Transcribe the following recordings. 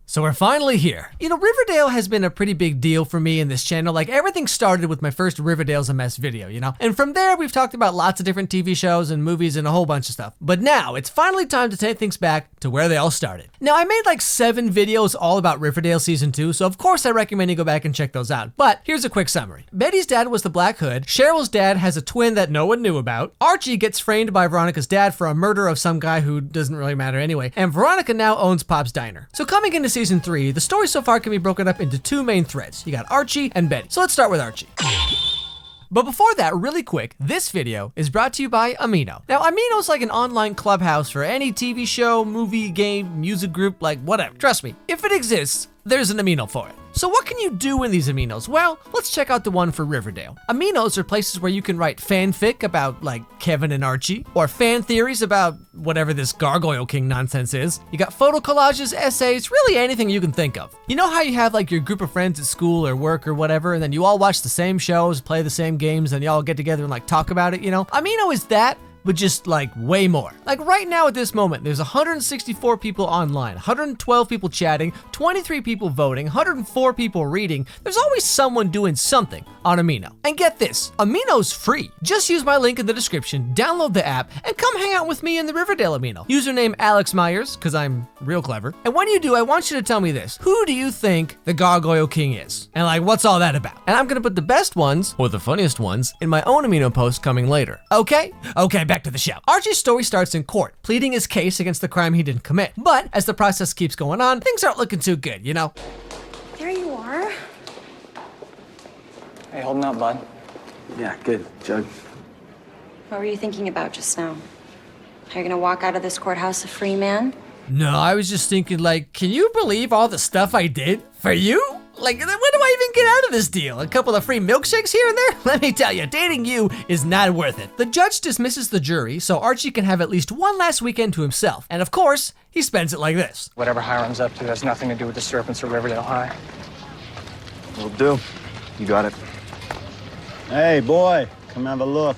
So we're finally here. You know, Riverdale has been a pretty big deal for me in this channel. Like, everything started with my first Riverdale's a Mess video, you know? And from there, we've talked about lots of different TV shows and movies and a whole bunch of stuff. But now, it's finally time to take things back to where they all started. Now, I made like 7 videos all about Riverdale Season 2, so of course I recommend you go back and check those out. But here's a quick summary. Betty's dad was the Black Hood. Cheryl's dad has a twin that no one knew about. Archie gets framed by Veronica's dad for a murder of some guy who doesn't really matter anyway. And Veronica now owns Pop's Diner. So coming into Season 3, the story so far can be broken up into 2 main threads. You got Archie and Betty. So let's start with Archie. But before that, really quick, this video is brought to you by Amino. Now, Amino's like an online clubhouse for any TV show, movie, game, music group, like whatever. Trust me, if it exists, there's an Amino for it. So what can you do in these Aminos? Well, let's check out the one for Riverdale. Aminos are places where you can write fanfic about like Kevin and Archie, or fan theories about whatever this Gargoyle King nonsense is. You got photo collages, essays, really anything you can think of. You know how you have like your group of friends at school or work or whatever, and then you all watch the same shows, play the same games, and you all get together and like talk about it, you know? Amino is that, but just like way more. Like right now at this moment, there's 164 people online, 112 people chatting, 23 people voting, 104 people reading. There's always someone doing something on Amino. And get this, Amino's free. Just use my link in the description, download the app, and come hang out with me in the Riverdale Amino. Username Alex Meyers, because I'm real clever. And when you do, I want you to tell me this. Who do you think the Gargoyle King is? And like, what's all that about? And I'm gonna put the best ones, or the funniest ones, in my own Amino post coming later. Okay? Okay, back to the show. Archie's story starts in court, pleading his case against the crime he didn't commit. But as the process keeps going on, things aren't looking too good, you know? There you are. Hey, holding up, bud? Yeah, good, Jug. What were you thinking about just now? Are you gonna walk out of this courthouse a free man? No, I was just thinking like, can you believe all the stuff I did for you? Like, when do I even get out of this deal? A couple of free milkshakes here and there? Let me tell you, dating you is not worth it. The judge dismisses the jury so Archie can have at least one last weekend to himself. And of course, he spends it like this. Whatever Hiram's up to has nothing to do with the serpents or Riverdale High. Will do. You got it. Hey, boy, come have a look.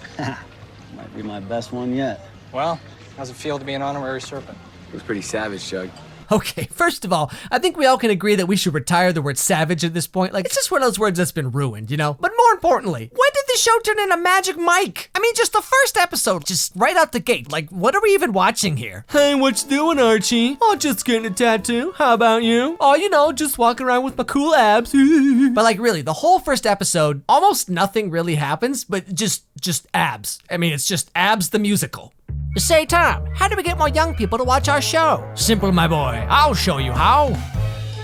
Might be my best one yet. Well, how's it feel to be an honorary serpent? It was pretty savage, Jug. Okay, first of all, I think we all can agree that we should retire the word savage at this point. Like, it's just one of those words that's been ruined, you know? But more importantly, when did the show turn into Magic Mike? I mean, just the first episode, just right out the gate. Like, what are we even watching here? Hey, what you doing, Archie? Oh, just getting a tattoo. How about you? Oh, you know, just walking around with my cool abs. But like, really, the whole first episode, almost nothing really happens, but just abs. I mean, it's just Abs the musical. Say, Tom, how do we get more young people to watch our show? Simple, my boy. I'll show you how.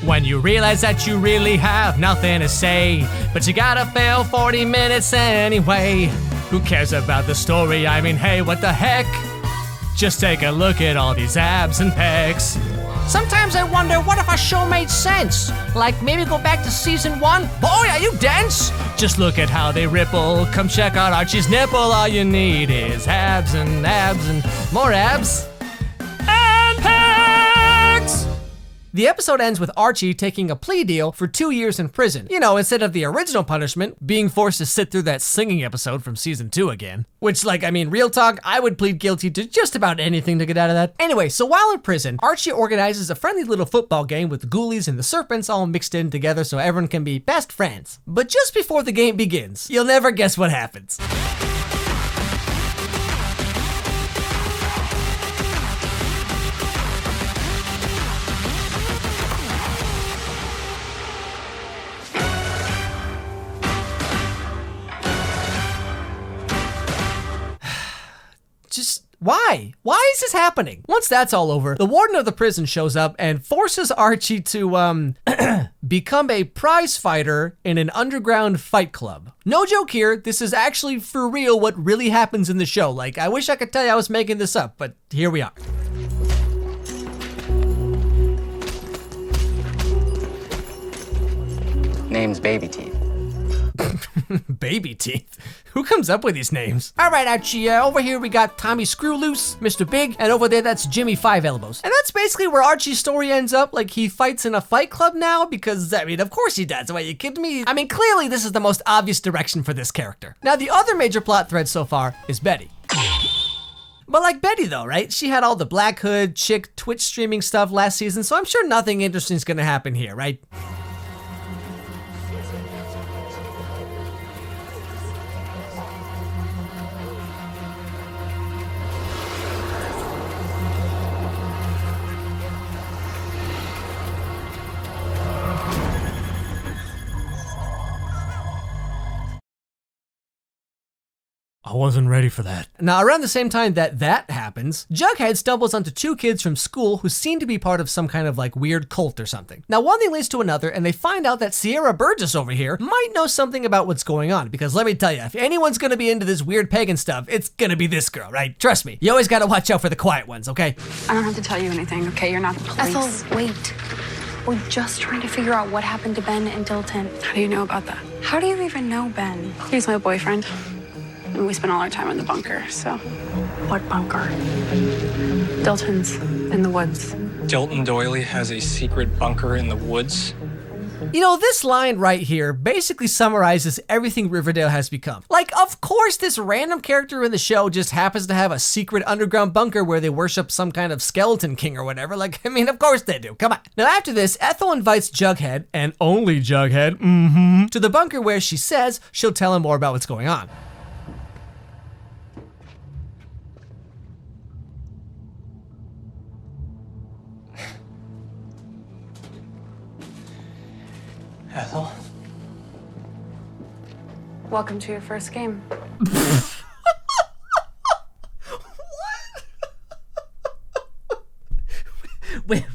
When you realize that you really have nothing to say, but you gotta fill 40 minutes anyway. Who cares about the story? I mean, hey, what the heck? Just take a look at all these abs and pecs. Sometimes I wonder, what if our show made sense? Like maybe go back to season 1? Boy, are you dense? Just look at how they ripple. Come check out Archie's nipple. All you need is abs and more abs and pecs. The episode ends with Archie taking a plea deal for 2 years in prison. You know, instead of the original punishment, being forced to sit through that singing episode from season 2 again. Which, like, I mean, real talk, I would plead guilty to just about anything to get out of that. Anyway, so while in prison, Archie organizes a friendly little football game with the ghoulies and the serpents all mixed in together so everyone can be best friends. But just before the game begins, you'll never guess what happens. Just why? Why is this happening? Once that's all over, the warden of the prison shows up and forces Archie to, become a prize fighter in an underground fight club. No joke here, this is actually for real what really happens in the show. Like, I wish I could tell you I was making this up, but here we are. Name's Baby Teeth. Baby Teeth? Who comes up with these names? All right, Archie, over here we got Tommy Screwloose, Mr. Big, and over there that's Jimmy Five Elbows. And that's basically where Archie's story ends up. Like, he fights in a fight club now because, I mean, of course he does. Are you kidding me? I mean, clearly this is the most obvious direction for this character. Now, the other major plot thread so far is Betty. But like Betty though, right? She had all the Black Hood, chick, Twitch streaming stuff last season, so I'm sure nothing interesting is gonna happen here, right? I wasn't ready for that. Now, around the same time that happens, Jughead stumbles onto two kids from school who seem to be part of some kind of like weird cult or something. Now, one thing leads to another, and they find out that Sierra Burgess over here might know something about what's going on, because let me tell you, if anyone's gonna be into this weird pagan stuff, it's gonna be this girl, right? Trust me, you always gotta watch out for the quiet ones, okay? I don't have to tell you anything, okay? You're not the police. Ethel, wait. We're just trying to figure out what happened to Ben and Dilton. How do you know about that? How do you even know Ben? He's my boyfriend. And we spent all our time in the bunker, so. What bunker? Dilton's in the woods. Dilton Doily has a secret bunker in the woods. You know, this line right here basically summarizes everything Riverdale has become. Like, of course, this random character in the show just happens to have a secret underground bunker where they worship some kind of skeleton king or whatever. Like, I mean, of course they do. Come on. Now, after this, Ethel invites Jughead, and only Jughead, to the bunker where she says she'll tell him more about what's going on. Ethel? Welcome to your first game.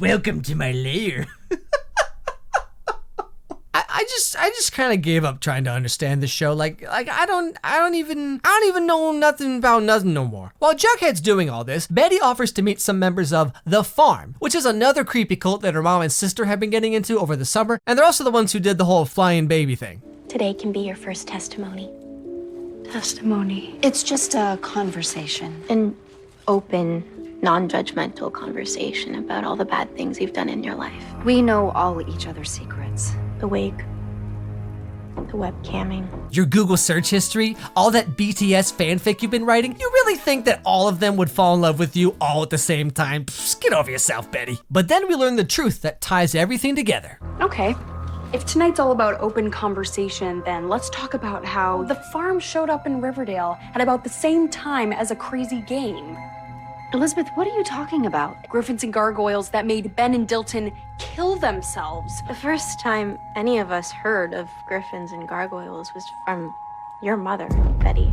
Welcome to my lair. I just kind of gave up trying to understand the show. Like I don't even know nothing about nothing no more. While Jughead's doing all this, Betty offers to meet some members of The Farm, which is another creepy cult that her mom and sister have been getting into over the summer, and they're also the ones who did the whole flying baby thing. Today can be your first testimony. Testimony. It's just a conversation. An open, non-judgmental conversation about all the bad things you've done in your life. We know all each other's secrets. The wig. The webcamming. Your Google search history, all that BTS fanfic you've been writing, you really think that all of them would fall in love with you all at the same time? Psst, get over yourself, Betty. But then we learn the truth that ties everything together. Okay. If tonight's all about open conversation, then let's talk about how the farm showed up in Riverdale at about the same time as a crazy game. Elizabeth, what are you talking about? Griffins and gargoyles that made Ben and Dilton kill themselves. The first time any of us heard of griffins and gargoyles was from your mother, Betty.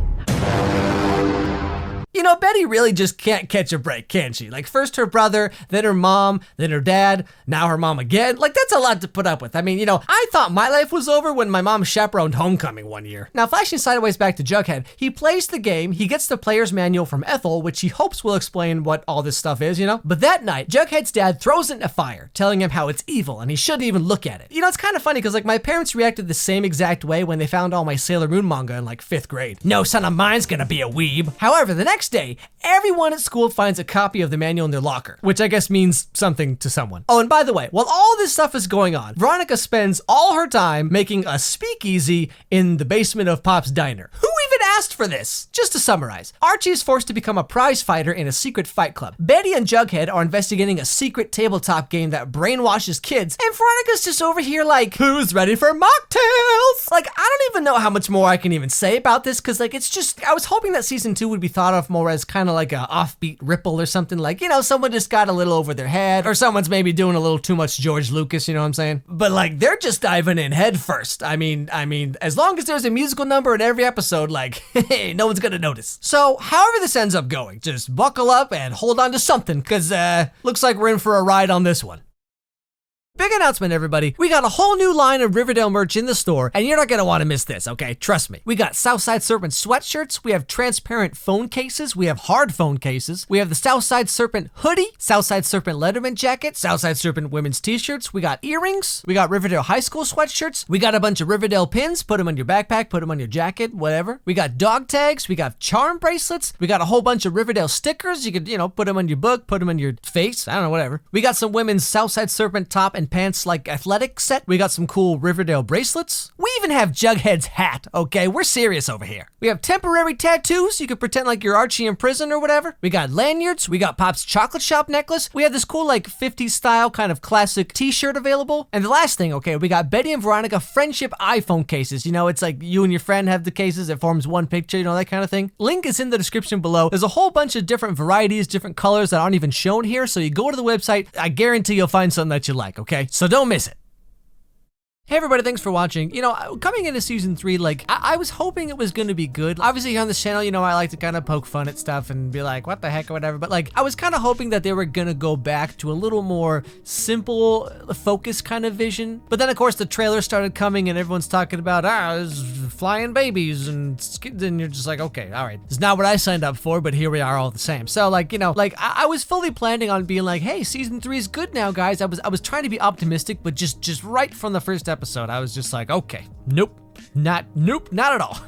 You know, Betty really just can't catch a break, can she? Like, first her brother, then her mom, then her dad, now her mom again. Like, that's a lot to put up with. I mean, you know, I thought my life was over when my mom chaperoned homecoming one year. Now, flashing sideways back to Jughead, he plays the game, he gets the player's manual from Ethel, which he hopes will explain what all this stuff is, you know? But that night, Jughead's dad throws it in a fire, telling him how it's evil and he shouldn't even look at it. You know, it's kind of funny because, like, my parents reacted the same exact way when they found all my Sailor Moon manga in, like, 5th grade. No son of mine's gonna be a weeb. However, the next day, everyone at school finds a copy of the manual in their locker, which I guess means something to someone. Oh, and by the way, while all this stuff is going on, Veronica spends all her time making a speakeasy in the basement of Pop's diner. Who even asked for this? Just to summarize, Archie is forced to become a prize fighter in a secret fight club. Betty and Jughead are investigating a secret tabletop game that brainwashes kids, and Veronica's just over here like, who's ready for mocktails? Like, I don't even know how much more I can even say about this, because like, it's just, I was hoping that season 2 would be thought of more as kind of like a offbeat Ripple or something, like, you know, someone just got a little over their head, or someone's maybe doing a little too much George Lucas, you know what I'm saying? But like, they're just diving in head first. I mean, as long as there's a musical number in every episode, like, hey, no one's gonna notice. So, however this ends up going, just buckle up and hold on to something, cause looks like we're in for a ride on this one. Big announcement, everybody. We got a whole new line of Riverdale merch in the store, and you're not gonna wanna miss this, okay? Trust me. We got Southside Serpent sweatshirts, we have transparent phone cases, we have hard phone cases, we have the Southside Serpent hoodie, Southside Serpent Letterman jacket, Southside Serpent women's t-shirts, we got earrings, we got Riverdale High School sweatshirts, we got a bunch of Riverdale pins, put them on your backpack, put them on your jacket, whatever. We got dog tags, we got charm bracelets, we got a whole bunch of Riverdale stickers, you could, you know, put them on your book, put them on your face, I don't know, whatever. We got some women's Southside Serpent top and pants like athletic set. We got some cool Riverdale bracelets. We even have Jughead's hat, okay? We're serious over here. We have temporary tattoos. You can pretend like you're Archie in prison or whatever. We got lanyards. We got Pop's chocolate shop necklace. We have this cool like 50s style kind of classic t-shirt available. And the last thing, okay, we got Betty and Veronica friendship iPhone cases. You know, it's like you and your friend have the cases. It forms one picture, you know, that kind of thing. Link is in the description below. There's a whole bunch of different varieties, different colors that aren't even shown here. So you go to the website. I guarantee you'll find something that you like, okay? So don't miss it. Hey everybody, thanks for watching. You know, coming into season 3, like, I was hoping it was gonna be good. Obviously here on this channel, you know, I like to kind of poke fun at stuff and be like, what the heck or whatever, but like, I was kind of hoping that they were gonna go back to a little more simple, focused kind of vision. But then of course the trailer started coming and everyone's talking about, there's flying babies and you're just like, okay, all right. It's not what I signed up for, but here we are all the same. So like, you know, like, I was fully planning on being like, hey, season 3 is good now, guys. I was trying to be optimistic, but just right from the first episode, I was just like, okay, nope, not at all.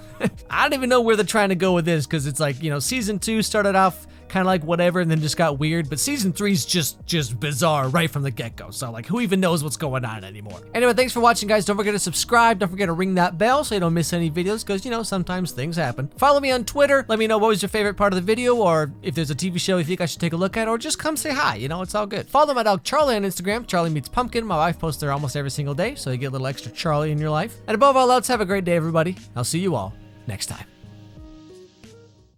I don't even know where they're trying to go with this, because it's like, you know, season 2 started off kind of like whatever and then just got weird, but season 3's just bizarre right from the get-go. So like, who even knows what's going on anymore? Anyway, thanks for watching, guys. Don't forget to subscribe. Don't forget to ring that bell so you don't miss any videos, because, you know, sometimes things happen. Follow me on Twitter. Let me know what was your favorite part of the video, or if there's a TV show you think I should take a look at, or just come say hi. You know, it's all good. Follow my dog Charlie on Instagram. Charlie Meets Pumpkin. My wife posts there almost every single day, so you get a little extra Charlie in your life. And above all else, have a great day, everybody. I'll see you all next time.